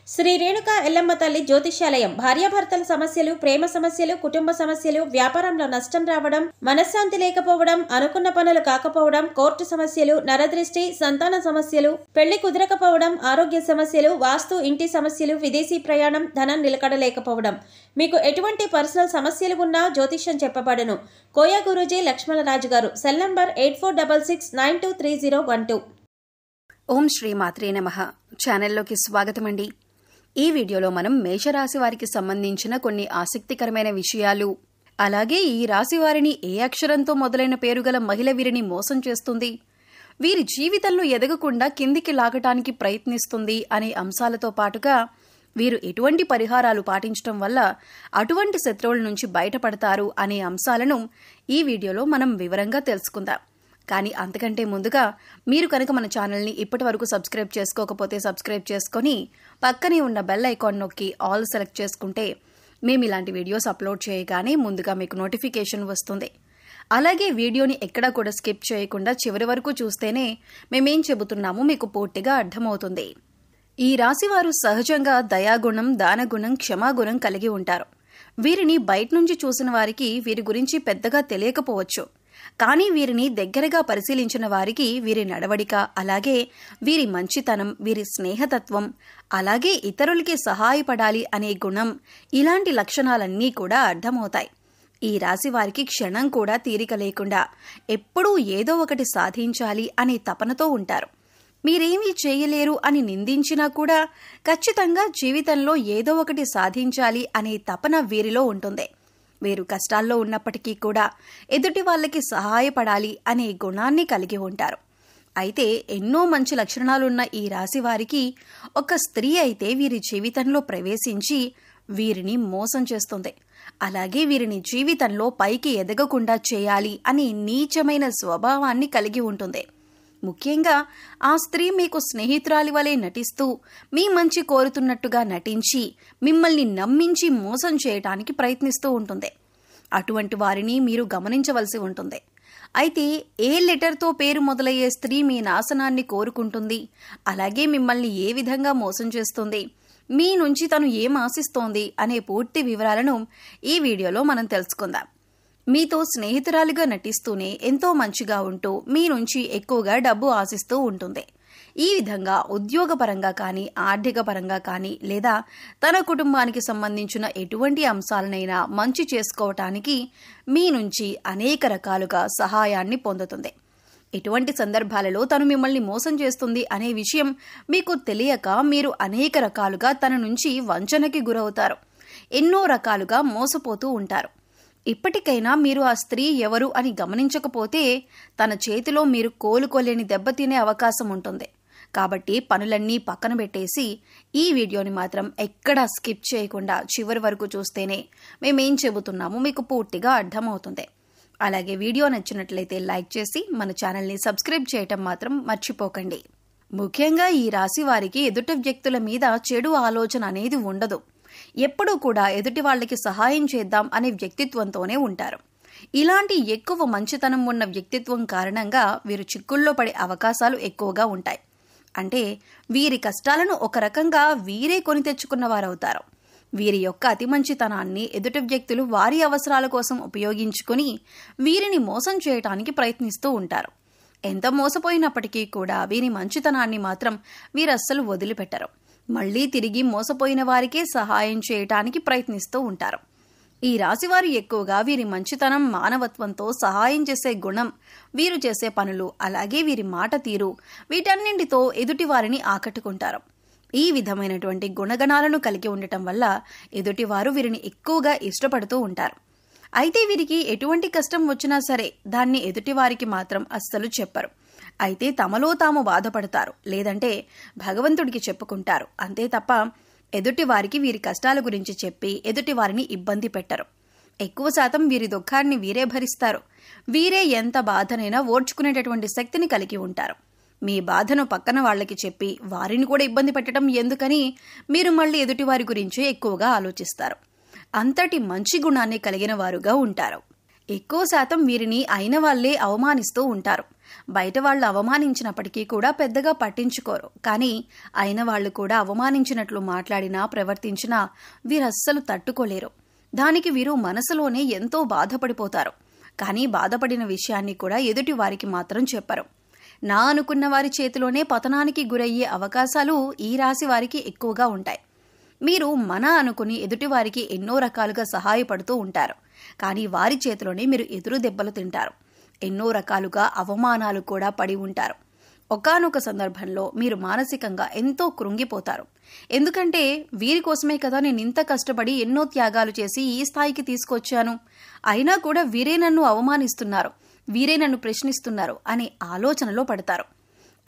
శ్రీ రేణుక ఎల్లమ్మ తల్లి జ్యోతిష్యాలయం. భార్యాభర్తల సమస్యలు, ప్రేమ సమస్యలు, కుటుంబ సమస్యలు, వ్యాపారంలో నష్టం రావడం, మనశ్శాంతి లేకపోవడం, అనుకున్న పనులు కాకపోవడం, కోర్టు సమస్యలు, నరదృష్టి, సంతాన సమస్యలు, పెళ్లి కుదరకపోవడం, ఆరోగ్య సమస్యలు, వాస్తు, ఇంటి సమస్యలు, విదేశీ ప్రయాణం, ధనం నిలకడలేకపోవడం, మీకు ఎటువంటి పర్సనల్ సమస్యలు ఉన్నా జ్యోతిష్యం చెప్పబడును. కోయ గురూజీ లక్ష్మణరాజు గారు. Cell number 8466923012. ఓం శ్రీ మాత్రే నమః. ఛానల్లోకి స్వాగతమండి. ఈ వీడియోలో మనం మేషరాశి వారికి సంబంధించిన కొన్ని ఆసక్తికరమైన విషయాలు, అలాగే ఈ రాశి వారిని ఏ అక్షరంతో మొదలైన పేరుగల మహిళ వీరిని మోసం చేస్తుంది, వీరి జీవితంలో ఎదగకుండా కిందికి లాగటానికి ప్రయత్నిస్తుంది అనే అంశాలతో పాటుగా వీరు ఎటువంటి పరిహారాలు పాటించడం వల్ల అటువంటి శత్రువుల నుంచి బయటపడతారు అనే అంశాలను ఈ వీడియోలో మనం వివరంగా తెలుసుకుందాం. కానీ అంతకంటే ముందుగా మీరు కనుక మన ఛానల్ని ఇప్పటి వరకు సబ్స్క్రైబ్ చేసుకోకపోతే సబ్స్క్రైబ్ చేసుకొని పక్కనే ఉన్న బెల్ ఐకాన్ నొక్కి ఆల్ సెలెక్ట్ చేసుకుంటే మేము ఇలాంటి వీడియోస్ అప్లోడ్ చేయగానే ముందుగా మీకు నోటిఫికేషన్ వస్తుంది. అలాగే వీడియోని ఎక్కడా కూడా స్కిప్ చేయకుండా చివరి వరకు చూస్తేనే మేమేం చెబుతున్నామో మీకు పూర్తిగా అర్థమవుతుంది. ఈ రాశివారు సహజంగా దయాగుణం, దానగుణం, క్షమాగుణం కలిగి ఉంటారు. వీరిని బయట నుంచి చూసిన వారికి వీరి గురించి పెద్దగా తెలియకపోవచ్చు. కానీ వీరిని దగ్గరగా పరిశీలించిన వారికి వీరి నడవడిక, అలాగే వీరి మంచితనం, వీరి స్నేహతత్వం, అలాగే ఇతరులకి సహాయపడాలి అనే గుణం, ఇలాంటి లక్షణాలన్నీ కూడా అర్థమవుతాయి. ఈ రాశి వారికి క్షణం కూడా తీరిక లేకుండా ఎప్పుడూ ఏదో ఒకటి సాధించాలి అనే తపనతో ఉంటారు. మీరేమీ చేయలేరు అని నిందించినా కూడా ఖచ్చితంగా జీవితంలో ఏదో ఒకటి సాధించాలి అనే తపన వీరిలో ఉంటుంది. వీరు కష్టాల్లో ఉన్నప్పటికీ కూడా ఎదుటి వాళ్ళకి సహాయపడాలి అనే గుణాన్ని కలిగి ఉంటారు. అయితే ఎన్నో మంచి లక్షణాలున్న ఈ రాశి వారికి ఒక స్త్రీ అయితే వీరి జీవితంలో ప్రవేశించి వీరిని మోసం చేస్తుంది. అలాగే వీరిని జీవితంలో పైకి ఎదగకుండా చేయాలి అనే నీచమైన స్వభావాన్ని కలిగి ఉంటుంది. ముఖ్యంగా ఆ స్త్రీ మీకు స్నేహితురాలి వలె నటిస్తూ మీ మంచి కోరుతున్నట్టుగా నటించి మిమ్మల్ని నమ్మించి మోసం చేయటానికి ప్రయత్నిస్తూ ఉంటుంది. అటువంటి వారిని మీరు గమనించవలసి ఉంటుంది. అయితే ఏ లెటర్తో పేరు మొదలయ్యే స్త్రీ మీ నాశనాన్ని కోరుకుంటుంది, అలాగే మిమ్మల్ని ఏ విధంగా మోసం చేస్తుంది, మీ నుంచి తను ఏం ఆశిస్తోంది అనే పూర్తి వివరాలను ఈ వీడియోలో మనం తెలుసుకుందాం. మీతో స్నేహితురాలిగా నటిస్తూనే ఎంతో మంచిగా ఉంటూ మీ నుంచి ఎక్కువగా డబ్బు ఆశిస్తూ ఉంటుంది. ఈ విధంగా ఉద్యోగపరంగా కానీ, ఆర్థిక పరంగా కానీ, లేదా తన కుటుంబానికి సంబంధించిన ఎటువంటి అంశాలనైనా మంచి చేసుకోవటానికి మీ నుంచి అనేక రకాలుగా సహాయాన్ని పొందుతుంది. ఇటువంటి సందర్భాలలో తను మిమ్మల్ని మోసం చేస్తుంది అనే విషయం మీకు తెలియక మీరు అనేక రకాలుగా తన నుంచి వంచనకి గురవుతారు. ఎన్నో రకాలుగా మోసపోతూ ఉంటారు. ఇప్పటికైనా మీరు ఆ స్త్రీ ఎవరు అని గమనించకపోతే తన చేతిలో మీరు కోలుకోలేని దెబ్బతినే అవకాశం ఉంటుంది. కాబట్టి పనులన్నీ పక్కన పెట్టేసి ఈ వీడియోని మాత్రం ఎక్కడా స్కిప్ చేయకుండా చివరి వరకు చూస్తేనే మేమేం చెబుతున్నామో మీకు పూర్తిగా అర్థమవుతుంది. అలాగే వీడియో నచ్చినట్లయితే లైక్ చేసి మన ఛానల్ని సబ్స్క్రైబ్ చేయటం మాత్రం మర్చిపోకండి. ముఖ్యంగా ఈ రాశి వారికి ఎదుటి వ్యక్తుల మీద చెడు ఆలోచన అనేది ఉండదు. ఎప్పుడూ కూడా ఎదుటి వాళ్ళకి సహాయం చేద్దాం అనే వ్యక్తిత్వంతోనే ఉంటారు. ఇలాంటి ఎక్కువ మంచితనం ఉన్న వ్యక్తిత్వం కారణంగా వీరు చిక్కుల్లో పడే అవకాశాలు ఎక్కువగా ఉంటాయి. అంటే వీరి కష్టాలను ఒక రకంగా వీరే కొని తెచ్చుకున్న వారవుతారు. వీరి యొక్క అతి మంచితనాన్ని ఎదుటి వ్యక్తులు వారి అవసరాల కోసం ఉపయోగించుకుని వీరిని మోసం చేయటానికి ప్రయత్నిస్తూ ఉంటారు. ఎంత మోసపోయినప్పటికీ కూడా వీరి మంచితనాన్ని మాత్రం వీరస్సలు వదిలిపెట్టరు. మళ్లీ తిరిగి మోసపోయిన వారికే సహాయం చేయటానికి ప్రయత్నిస్తూ ఉంటారు. ఈ రాశివారు ఎక్కువగా వీరి మంచితనం, మానవత్వంతో సహాయం చేసే గుణం, వీరు చేసే పనులు, అలాగే వీరి మాట తీరు, వీటన్నింటితో ఎదుటి వారిని ఆకట్టుకుంటారు. ఈ విధమైనటువంటి గుణగణాలను కలిగి ఉండటం వల్ల ఎదుటివారు వీరిని ఎక్కువగా ఇష్టపడుతూ ఉంటారు. అయితే వీరికి ఎటువంటి కష్టం వచ్చినా సరే దాన్ని ఎదుటివారికి మాత్రం అస్సలు చెప్పరు. అయితే తమలో తాము బాధపడతారు, లేదంటే భగవంతుడికి చెప్పుకుంటారు. అంతే తప్ప ఎదుటి వారికి వీరి కష్టాల గురించి చెప్పి ఎదుటి వారిని ఇబ్బంది పెట్టరు. ఎక్కువ శాతం వీరి దుఃఖాన్ని వీరే భరిస్తారు. వీరే ఎంత బాధనైనా ఓర్చుకునేటటువంటి శక్తిని కలిగి ఉంటారు. మీ బాధను పక్కన వాళ్ళకి చెప్పి వారిని కూడా ఇబ్బంది పెట్టడం ఎందుకని మీరు మళ్ళీ ఎదుటి వారి గురించి ఎక్కువగా ఆలోచిస్తారు. అంతటి మంచి గుణాన్ని కలిగిన వారుగా ఉంటారు. ఎక్కువ శాతం వీరిని అయిన వాళ్లే అవమానిస్తూ ఉంటారు. బయట వాళ్ళు అవమానించినప్పటికీ కూడా పెద్దగా పట్టించుకోరు. కానీ అయిన వాళ్ళు కూడా అవమానించినట్లు మాట్లాడినా ప్రవర్తించినా వీరస్సలు తట్టుకోలేరు. దానికి వీరు మనసులోనే ఎంతో బాధపడిపోతారు. కానీ బాధపడిన విషయాన్ని కూడా ఎదుటి వారికి మాత్రం చెప్పరు. నా అనుకున్న వారి చేతిలోనే పతనానికి గురయ్యే అవకాశాలు ఈ రాశి వారికి ఎక్కువగా ఉంటాయి. మీరు మన అనుకుని ఎదుటివారికి ఎన్నో రకాలుగా సహాయపడుతూ ఉంటారు. కానీ వారి చేతిలోనే మీరు ఎదురు దెబ్బలు తింటారు. ఎన్నో రకాలుగా అవమానాలు కూడా పడి ఉంటారు. ఒకానొక సందర్భంలో మీరు మానసికంగా ఎంతో కృంగిపోతారు. ఎందుకంటే వీరి కోసమే కదా నేను ఇంత కష్టపడి ఎన్నో త్యాగాలు చేసి ఈ స్థాయికి తీసుకొచ్చాను, అయినా కూడా వీరే నన్ను అవమానిస్తున్నారు, వీరే నన్ను ప్రశ్నిస్తున్నారు అనే ఆలోచనలో పడతారు.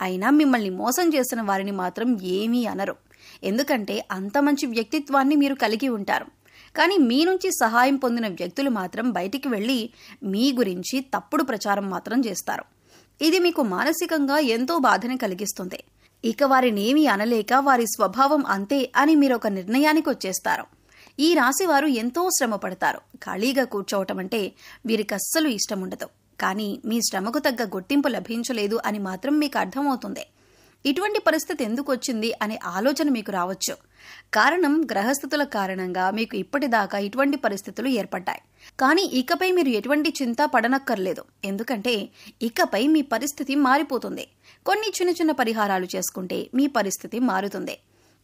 అయినా మిమ్మల్ని మోసం చేసిన వారిని మాత్రం ఏమీ అనరు. ఎందుకంటే అంత మంచి వ్యక్తిత్వాన్ని మీరు కలిగి ఉంటారు. కానీ మీ నుంచి సహాయం పొందిన వ్యక్తులు మాత్రం బయటికి వెళ్లి మీ గురించి తప్పుడు ప్రచారం మాత్రం చేస్తారు. ఇది మీకు మానసికంగా ఎంతో బాధని కలిగిస్తుంది. ఇక వారినేమీ అనలేక వారి స్వభావం అంతే అని మీరు ఒక నిర్ణయానికి వచ్చేస్తారు. ఈ రాశి వారు ఎంతో శ్రమ పడతారు. ఖాళీగా కూర్చోవటం అంటే వీరికి అస్సలు ఇష్టం ఉండదు. కానీ మీ శ్రమకు తగ్గ గుర్తింపు లభించలేదు అని మాత్రం మీకు అర్థమవుతుంది. ఇటువంటి పరిస్థితి ఎందుకు వచ్చింది అనే ఆలోచన మీకు రావచ్చు. కారణం గ్రహస్థితుల కారణంగా మీకు ఇప్పటిదాకా ఇటువంటి పరిస్థితులు ఏర్పడ్డాయి. కానీ ఇకపై మీరు ఎటువంటి చింత పడనక్కర్లేదు. ఎందుకంటే ఇకపై మీ పరిస్థితి మారిపోతుంది. కొన్ని చిన్న చిన్న పరిహారాలు చేసుకుంటే మీ పరిస్థితి మారుతుంది.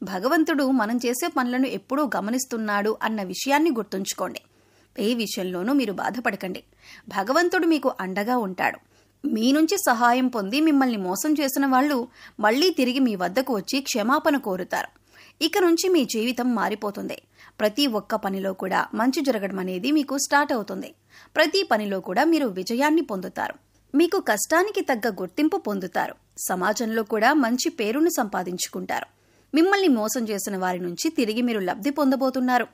భగవంతుడు మనం చేసే పనులను ఎప్పుడూ గమనిస్తున్నాడు అన్న విషయాన్ని గుర్తుంచుకోండి. ఏ విషయంలోనూ మీరు బాధపడకండి. భగవంతుడు మీకు అండగా ఉంటాడు. మీ నుంచి సహాయం పొంది మిమ్మల్ని మోసం చేసిన వాళ్ళు మళ్లీ తిరిగి మీ వద్దకు వచ్చి క్షమాపణ కోరుతారు. ఇక నుంచి మీ జీవితం మారిపోతుంది. ప్రతి ఒక్క పనిలో కూడా మంచి జరగడం అనేది మీకు స్టార్ట్ అవుతుంది. ప్రతి పనిలో కూడా మీరు విజయాన్ని పొందుతారు. మీకు కష్టానికి తగ్గ గుర్తింపు పొందుతారు. సమాజంలో కూడా మంచి పేరును సంపాదించుకుంటారు. మిమ్మల్ని మోసం చేసిన వారి నుంచి తిరిగి మీరు లబ్ధి పొందబోతున్నారు.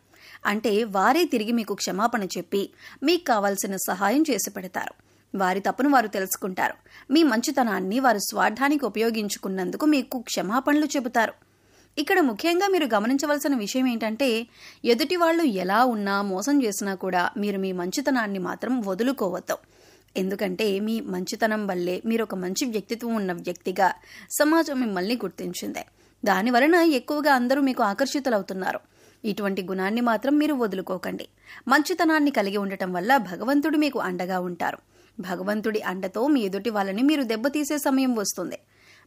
అంటే వారే తిరిగి మీకు క్షమాపణ చెప్పి మీకు కావాల్సిన సహాయం చేసి పెడతారు. వారి తప్పును వారు తెలుసుకుంటారు. మీ మంచితనాన్ని వారు స్వార్థానికి ఉపయోగించుకున్నందుకు మీకు క్షమాపణలు చెబుతారు. ఇక్కడ ముఖ్యంగా మీరు గమనించవలసిన విషయం ఏంటంటే ఎదుటి వాళ్ళు ఎలా ఉన్నా మోసం చేసినా కూడా మీరు మీ మంచితనాన్ని మాత్రం వదులుకోవద్దు. ఎందుకంటే మీ మంచితనం వల్లే మీరు ఒక మంచి వ్యక్తిత్వం ఉన్న వ్యక్తిగా సమాజం మిమ్మల్ని గుర్తించింది. దానివలన ఎక్కువగా అందరూ మీకు ఆకర్షితులవుతున్నారు. ఇటువంటి గుణాన్ని మాత్రం మీరు వదులుకోకండి. మంచితనాన్ని కలిగి ఉండటం వల్ల భగవంతుడు మీకు అండగా ఉంటారు. భగవంతుడి అండతో మీ ఎదుటి వాళ్ళని మీరు దెబ్బతీసే సమయం వస్తుంది.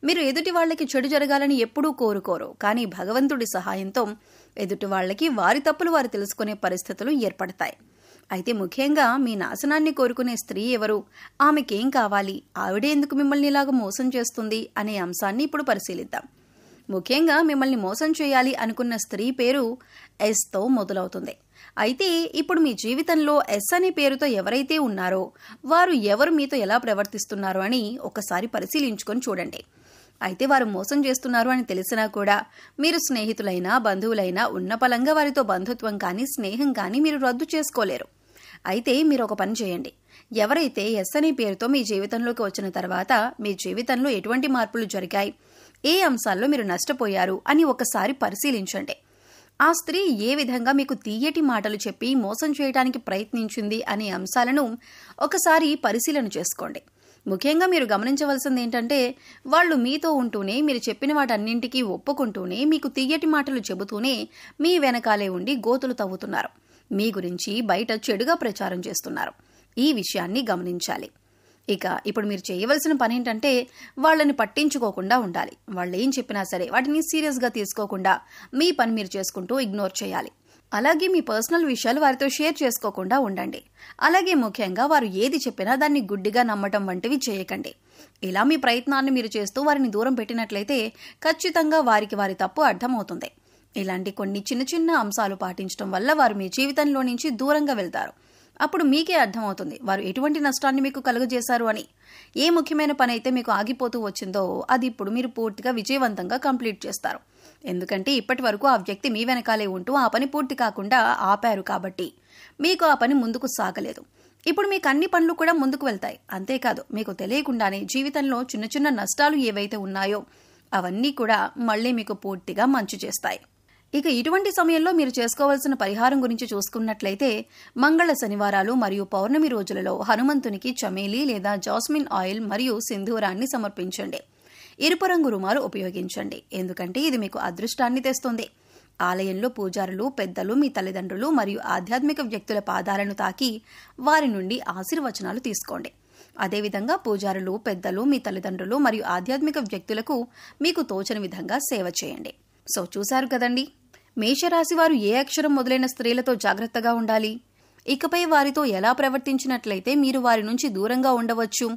మీరు ఎదుటి వాళ్ళకి చెడు జరగాలని ఎప్పుడూ కోరుకోరు. కానీ భగవంతుడి సహాయంతో ఎదుటి వాళ్ళకి వారి తప్పులు వారు తెలుసుకునే పరిస్థితులు ఏర్పడతాయి. అయితే ముఖ్యంగా మీ నాశనాన్ని కోరుకునే స్త్రీ ఎవరు, ఆమెకేం కావాలి, ఆవిడే ఎందుకు మిమ్మల్ని ఇలాగ మోసం చేస్తుంది అనే అంశాన్ని ఇప్పుడు పరిశీలిద్దాం. ముఖ్యంగా మిమ్మల్ని మోసం చేయాలి అనుకున్న స్త్రీ పేరు ఎస్తో మొదలవుతుంది. అయితే ఇప్పుడు మీ జీవితంలో ఎస్ అనే పేరుతో ఎవరైతే ఉన్నారో వారు ఎవరు మీతో ఎలా ప్రవర్తిస్తున్నారో అని ఒకసారి పరిశీలించుకొని చూడండి. అయితే వారు మోసం చేస్తున్నారు అని తెలిసినా కూడా మీరు స్నేహితులైనా బంధువులైనా ఉన్న పలంగా వారితో బంధుత్వం కానీ స్నేహం కానీ మీరు రద్దు చేసుకోలేరు. అయితే మీరు ఒక పని చేయండి. ఎవరైతే ఎస్ అనే పేరుతో మీ జీవితంలోకి వచ్చిన తర్వాత మీ జీవితంలో ఎటువంటి మార్పులు జరిగాయి, ఏ అంశాల్లో మీరు నష్టపోయారు అని ఒకసారి పరిశీలించండి. ఆ స్త్రీ ఏ విధంగా మీకు తీయటి మాటలు చెప్పి మోసం చేయడానికి ప్రయత్నించింది అనే అంశాలను ఒకసారి పరిశీలన చేసుకోండి. ముఖ్యంగా మీరు గమనించవలసింది ఏంటంటే వాళ్ళు మీతో ఉంటూనే మీరు చెప్పిన వాటన్నింటికీ ఒప్పుకుంటూనే మీకు తీయటి మాటలు చెబుతూనే మీ వెనకాలే ఉండి గోతులు తవ్వుతున్నారు. మీ గురించి బయట చెడుగా ప్రచారం చేస్తున్నారు. ఈ విషయాన్ని గమనించాలి. ఇక ఇప్పుడు మీరు చేయవలసిన పని ఏంటంటే వాళ్ళని పట్టించుకోకుండా ఉండాలి. వాళ్ళు ఏం చెప్పినా సరే వాటిని సీరియస్గా తీసుకోకుండా మీ పని మీరు చేసుకుంటూ ఇగ్నోర్ చేయాలి. అలాగే మీ పర్సనల్ విషయాలు వారితో షేర్ చేసుకోకుండా ఉండండి. అలాగే ముఖ్యంగా వారు ఏది చెప్పినా దాన్ని గుడ్డిగా నమ్మటం వంటివి చేయకండి. ఇలా మీ ప్రయత్నాన్ని మీరు చేస్తూ వారిని దూరం పెట్టినట్లయితే ఖచ్చితంగా వారికి వారి తప్పు అర్థమవుతుంది. ఇలాంటి కొన్ని చిన్న చిన్న అంశాలు పాటించడం వల్ల వారు మీ జీవితంలో నుంచి దూరంగా వెళ్తారు. అప్పుడు మీకే అర్థమవుతుంది వారు ఎటువంటి నష్టాన్ని మీకు కలుగజేశారు అని. ఏ ముఖ్యమైన పని అయితే మీకు ఆగిపోతూ వచ్చిందో అది ఇప్పుడు మీరు పూర్తిగా విజయవంతంగా కంప్లీట్ చేస్తారు. ఎందుకంటే ఇప్పటి వరకు ఆ వ్యక్తి మీ వెనకాలే ఉంటూ ఆ పని పూర్తి కాకుండా ఆపారు కాబట్టి మీకు ఆ పని ముందుకు సాగలేదు. ఇప్పుడు మీకు అన్ని పనులు కూడా ముందుకు వెళ్తాయి. అంతేకాదు మీకు తెలియకుండానే జీవితంలో చిన్న చిన్న నష్టాలు ఏవైతే ఉన్నాయో అవన్నీ కూడా మళ్ళీ మీకు పూర్తిగా మంచి చేస్తాయి. ఇక ఇటువంటి సమయంలో మీరు చేసుకోవాల్సిన పరిహారం గురించి చూసుకున్నట్లయితే మంగళ శనివారాలు మరియు పౌర్ణమి రోజులలో హనుమంతునికి చమేలి లేదా జాస్మిన్ ఆయిల్ మరియు సింధూరాన్ని సమర్పించండి. ఎరుపు రంగు రుమాలు ఉపయోగించండి, ఎందుకంటే ఇది మీకు అదృష్టాన్ని తెస్తుంది. ఆలయంలో పూజారులు, పెద్దలు, మీ తల్లిదండ్రులు మరియు ఆధ్యాత్మిక వ్యక్తుల పాదాలను తాకి వారి నుండి ఆశీర్వచనాలు తీసుకోండి. అదేవిధంగా పూజారులు, పెద్దలు, మీ తల్లిదండ్రులు మరియు ఆధ్యాత్మిక వ్యక్తులకు మీకు తోచని విధంగా సేవ చేయండి. సో చూశారు కదండి, మేషరాశి వారు ఏ అక్షరం మొదలైన స్త్రీలతో జాగ్రత్తగా ఉండాలి, ఇకపై వారితో ఎలా ప్రవర్తించినట్లయితే మీరు వారి నుంచి దూరంగా ఉండవచ్చు,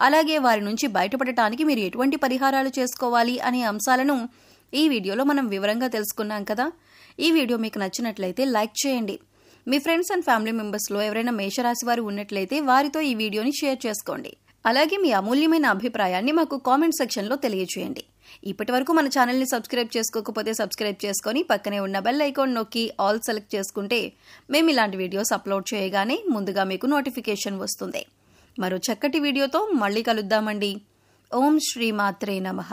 అలాగే వారి నుంచి బయటపడటానికి మీరు ఎటువంటి పరిహారాలు చేసుకోవాలి అనే అంశాలను ఈ వీడియోలో మనం వివరంగా తెలుసుకున్నాం కదా. ఈ వీడియో మీకు నచ్చినట్లయితే లైక్ చేయండి. మీ ఫ్రెండ్స్ అండ్ ఫ్యామిలీ మెంబర్స్లో ఎవరైనా మేషరాశి వారు ఉన్నట్లయితే వారితో ఈ వీడియోని షేర్ చేసుకోండి. అలాగే మీ అమూల్యమైన అభిప్రాయాన్ని మాకు కామెంట్ సెక్షన్లో తెలియజేయండి. ఇప్పటి వరకు మన ఛానల్ని సబ్స్క్రైబ్ చేసుకోకపోతే సబ్స్క్రైబ్ చేసుకొని పక్కనే ఉన్న బెల్ ఐకాన్ నొక్కి ఆల్ సెలెక్ట్ చేసుకుంటే మేము ఇలాంటి వీడియోస్ అప్లోడ్ చేయగానే ముందుగా మీకు నోటిఫికేషన్ వస్తుంది. మరో చక్కటి వీడియోతో మళ్ళీ కలుద్దామండి. ఓం శ్రీ మాత్రే నమః.